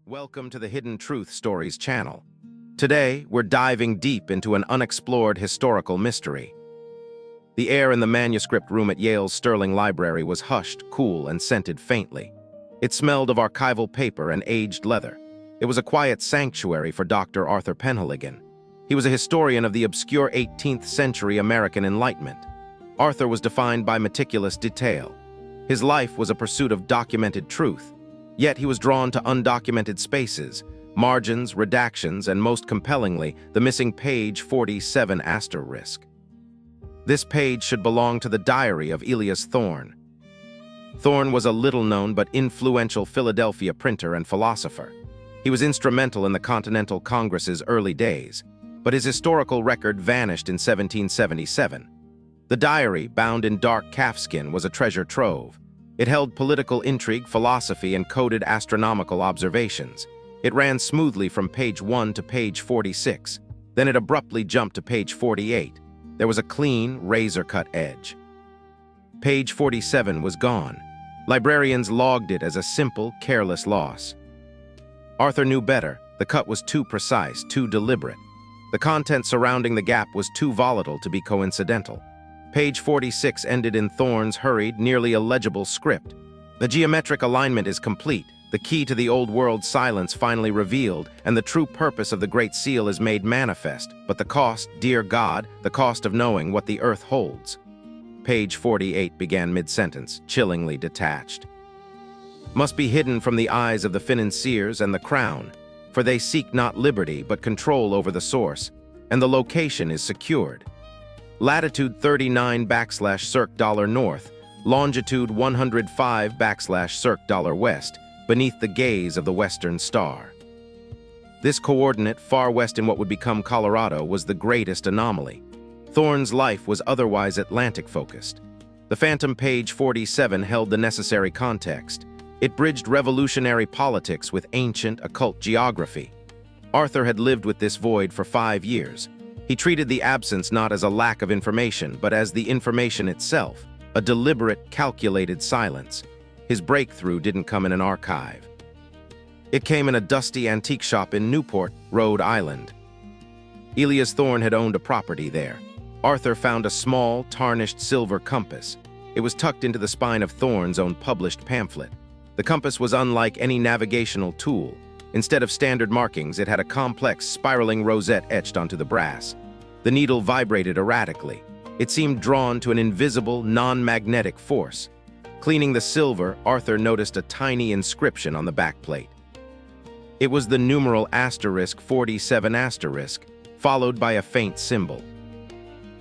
Welcome to the Hidden Truth Stories channel. Today, we're diving deep into an unexplored historical mystery. The air in the manuscript room at Yale's Sterling Library was hushed, cool, and scented faintly. It smelled of archival paper and aged leather. It was a quiet sanctuary for Dr. Arthur Penhaligon. He was a historian of the obscure 18th century American Enlightenment. Arthur was defined by meticulous detail. His life was a pursuit of documented truth. Yet he was drawn to undocumented spaces, margins, redactions, and most compellingly, the missing page 47 *. This page should belong to the diary of Elias Thorne. Thorne was a little-known but influential Philadelphia printer and philosopher. He was instrumental in the Continental Congress's early days, but his historical record vanished in 1777. The diary, bound in dark calfskin, was a treasure trove. It held political intrigue, philosophy, and coded astronomical observations. It ran smoothly from page 1 to page 46. Then it abruptly jumped to page 48. There was a clean, razor-cut edge. Page 47 was gone. Librarians logged it as a simple, careless loss. Arthur knew better. The cut was too precise, too deliberate. The content surrounding the gap was too volatile to be coincidental. Page 46 ended in Thorne's hurried, nearly illegible script. The geometric alignment is complete, the key to the old world silence finally revealed, and the true purpose of the Great Seal is made manifest. But the cost, dear God, the cost of knowing what the earth holds. Page 48 began mid-sentence, chillingly detached. Must be hidden from the eyes of the financiers and the crown, for they seek not liberty but control over the source, and the location is secured. Latitude 39 \circ$ north, longitude 105 \circ$ west, beneath the gaze of the Western Star. This coordinate, far west in what would become Colorado, was the greatest anomaly. Thorne's life was otherwise Atlantic-focused. The phantom page 47 held the necessary context. It bridged revolutionary politics with ancient, occult geography. Arthur had lived with this void for 5 years. He treated the absence not as a lack of information, but as the information itself, a deliberate, calculated silence. His breakthrough didn't come in an archive. It came in a dusty antique shop in Newport, Rhode Island. Elias Thorne had owned a property there. Arthur found a small, tarnished silver compass. It was tucked into the spine of Thorne's own published pamphlet. The compass was unlike any navigational tool. Instead of standard markings, it had a complex, spiraling rosette etched onto the brass. The needle vibrated erratically. It seemed drawn to an invisible, non-magnetic force. Cleaning the silver, Arthur noticed a tiny inscription on the backplate. It was the numeral *47*, followed by a faint symbol.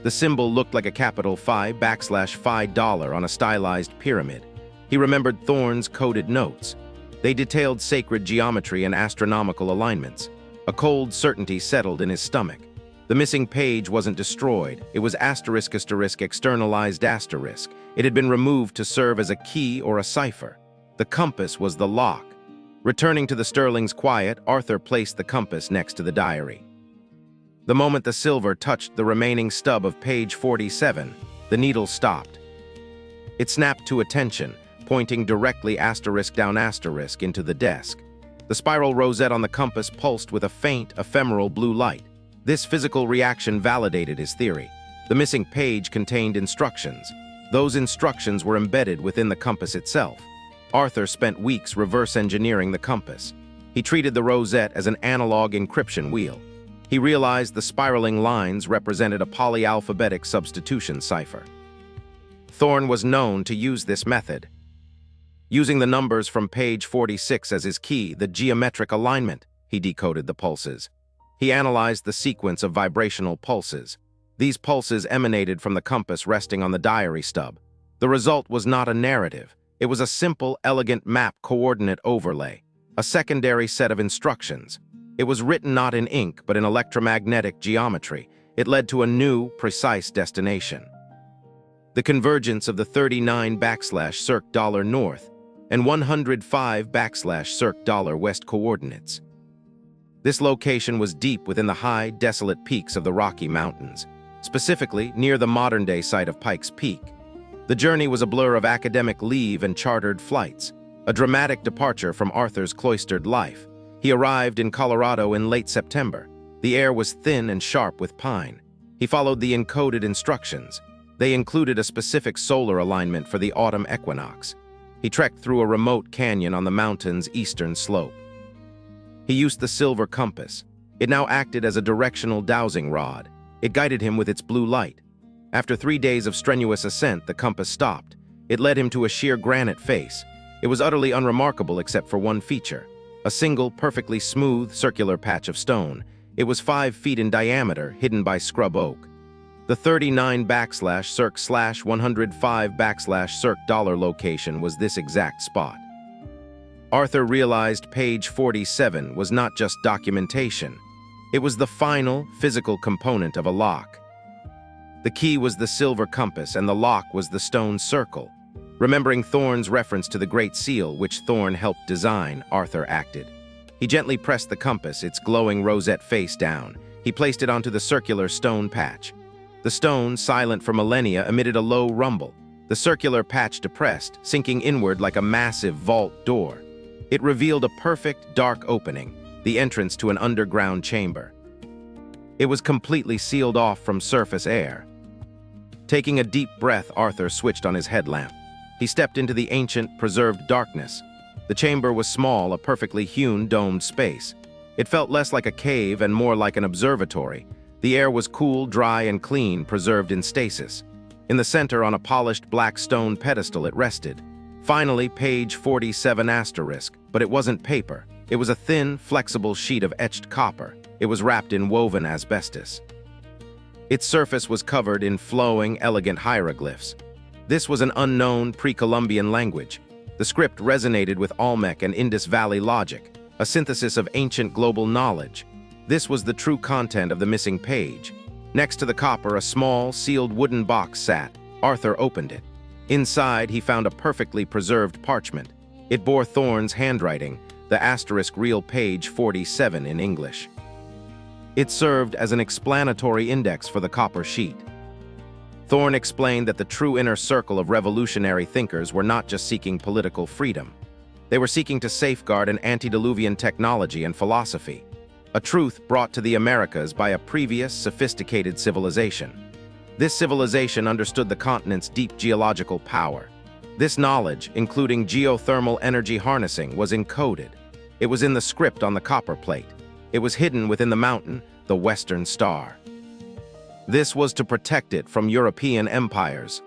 The symbol looked like a capital Phi \Phi dollar on a stylized pyramid. He remembered Thorne's coded notes. They detailed sacred geometry and astronomical alignments. A cold certainty settled in his stomach. The missing page wasn't destroyed. It was externalized asterisk. It had been removed to serve as a key or a cipher. The compass was the lock. Returning to the Sterling's quiet, Arthur placed the compass next to the diary. The moment the silver touched the remaining stub of page 47, the needle stopped. It snapped to attention, pointing directly *down* into the desk. The spiral rosette on the compass pulsed with a faint, ephemeral blue light. This physical reaction validated his theory. The missing page contained instructions. Those instructions were embedded within the compass itself. Arthur spent weeks reverse engineering the compass. He treated the rosette as an analog encryption wheel. He realized the spiraling lines represented a polyalphabetic substitution cipher. Thorne was known to use this method. Using the numbers from page 46 as his key, the geometric alignment, he decoded the pulses. He analyzed the sequence of vibrational pulses. These pulses emanated from the compass resting on the diary stub. The result was not a narrative. It was a simple, elegant map coordinate overlay, a secondary set of instructions. It was written not in ink, but in electromagnetic geometry. It led to a new, precise destination. The convergence of the 39 \circ$ north and 105 \circ$ west coordinates. This location was deep within the high, desolate peaks of the Rocky Mountains, specifically near the modern-day site of Pikes Peak. The journey was a blur of academic leave and chartered flights, a dramatic departure from Arthur's cloistered life. He arrived in Colorado in late September. The air was thin and sharp with pine. He followed the encoded instructions. They included a specific solar alignment for the autumn equinox. He trekked through a remote canyon on the mountain's eastern slope. He used the silver compass. It now acted as a directional dowsing rod. It guided him with its blue light. After 3 days of strenuous ascent, the compass stopped. It led him to a sheer granite face. It was utterly unremarkable except for one feature: a single, perfectly smooth, circular patch of stone. It was 5 feet in diameter, hidden by scrub oak. The 39/circ/105/circ$ location was this exact spot. Arthur realized page 47 was not just documentation. It was the final, physical component of a lock. The key was the silver compass, and the lock was the stone circle. Remembering Thorne's reference to the Great Seal, which Thorne helped design, Arthur acted. He gently pressed the compass, its glowing rosette face down. He placed it onto the circular stone patch. The stone, silent for millennia, emitted a low rumble. The circular patch depressed, sinking inward like a massive vault door. It revealed a perfect, dark opening, the entrance to an underground chamber. It was completely sealed off from surface air. Taking a deep breath, Arthur switched on his headlamp. He stepped into the ancient, preserved darkness. The chamber was small, a perfectly hewn, domed space. It felt less like a cave and more like an observatory. The air was cool, dry, and clean, preserved in stasis. In the center, on a polished black stone pedestal, it rested. Finally, page 47*, but it wasn't paper. It was a thin, flexible sheet of etched copper. It was wrapped in woven asbestos. Its surface was covered in flowing, elegant hieroglyphs. This was an unknown pre-Columbian language. The script resonated with Olmec and Indus Valley logic, a synthesis of ancient global knowledge. This was the true content of the missing page. Next to the copper, a small, sealed wooden box sat. Arthur opened it. Inside, he found a perfectly preserved parchment. It bore Thorne's handwriting, the asterisk real page 47 in English. It served as an explanatory index for the copper sheet. Thorne explained that the true inner circle of revolutionary thinkers were not just seeking political freedom. They were seeking to safeguard an antediluvian technology and philosophy, a truth brought to the Americas by a previous, sophisticated civilization. This civilization understood the continent's deep geological power. This knowledge, including geothermal energy harnessing, was encoded. It was in the script on the copper plate. It was hidden within the mountain, the Western Star. This was to protect it from European empires.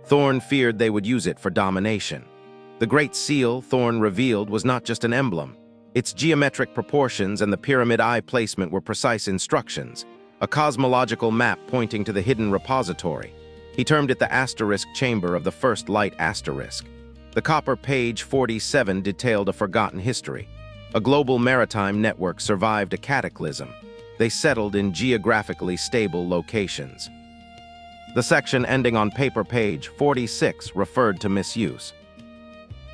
Thorne feared they would use it for domination. The Great Seal, Thorne revealed, was not just an emblem. Its geometric proportions and the pyramid eye placement were precise instructions, a cosmological map pointing to the hidden repository. He termed it the asterisk chamber of the first light asterisk. The copper page 47 detailed a forgotten history. A global maritime network survived a cataclysm. They settled in geographically stable locations. The section ending on paper page 46 referred to misuse.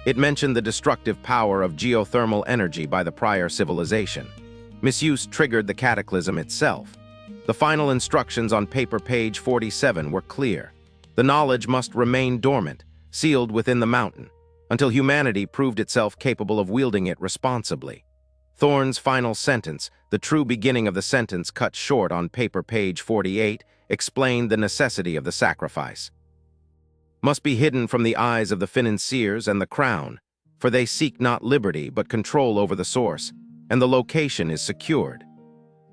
It mentioned the destructive power of geothermal energy by the prior civilization. Misuse triggered the cataclysm itself. The final instructions on paper page 47 were clear. The knowledge must remain dormant, sealed within the mountain, until humanity proved itself capable of wielding it responsibly. Thorne's final sentence, the true beginning of the sentence cut short on paper page 48, explained the necessity of the sacrifice. Must be hidden from the eyes of the financiers and the crown, for they seek not liberty but control over the source, and the location is secured.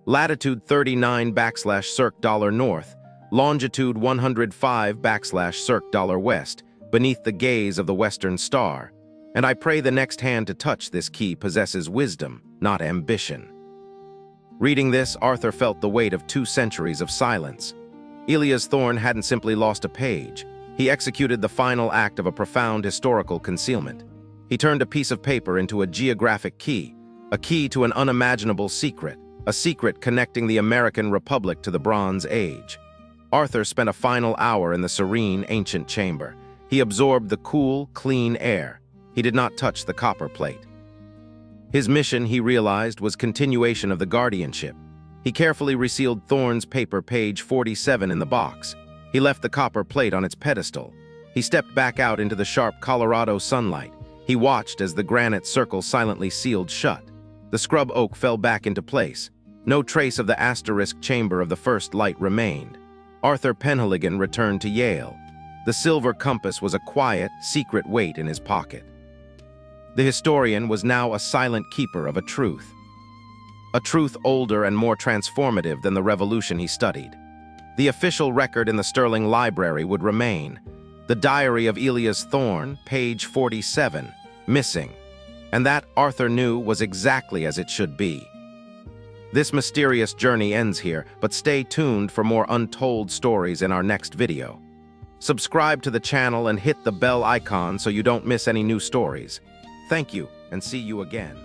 Latitude 39/circ$ north, longitude 105/circ$ west, beneath the gaze of the Western Star, and I pray the next hand to touch this key possesses wisdom, not ambition. Reading this, Arthur felt the weight of 2 centuries of silence. Elias Thorne hadn't simply lost a page. He executed the final act of a profound historical concealment. He turned a piece of paper into a geographic key, a key to an unimaginable secret, a secret connecting the American Republic to the Bronze Age. Arthur spent a final hour in the serene, ancient chamber. He absorbed the cool, clean air. He did not touch the copper plate. His mission, he realized, was continuation of the guardianship. He carefully resealed Thorne's paper page 47 in the box. He left the copper plate on its pedestal. He stepped back out into the sharp Colorado sunlight. He watched as the granite circle silently sealed shut. The scrub oak fell back into place. No trace of the asterisk chamber of the first light remained. Arthur Penhaligon returned to Yale. The silver compass was a quiet, secret weight in his pocket. The historian was now a silent keeper of a truth older and more transformative than the revolution he studied. The official record in the Sterling Library would remain, the diary of Elias Thorne, page 47, missing, and that Arthur knew was exactly as it should be. This mysterious journey ends here, but stay tuned for more untold stories in our next video. Subscribe to the channel and hit the bell icon so you don't miss any new stories. Thank you, and see you again.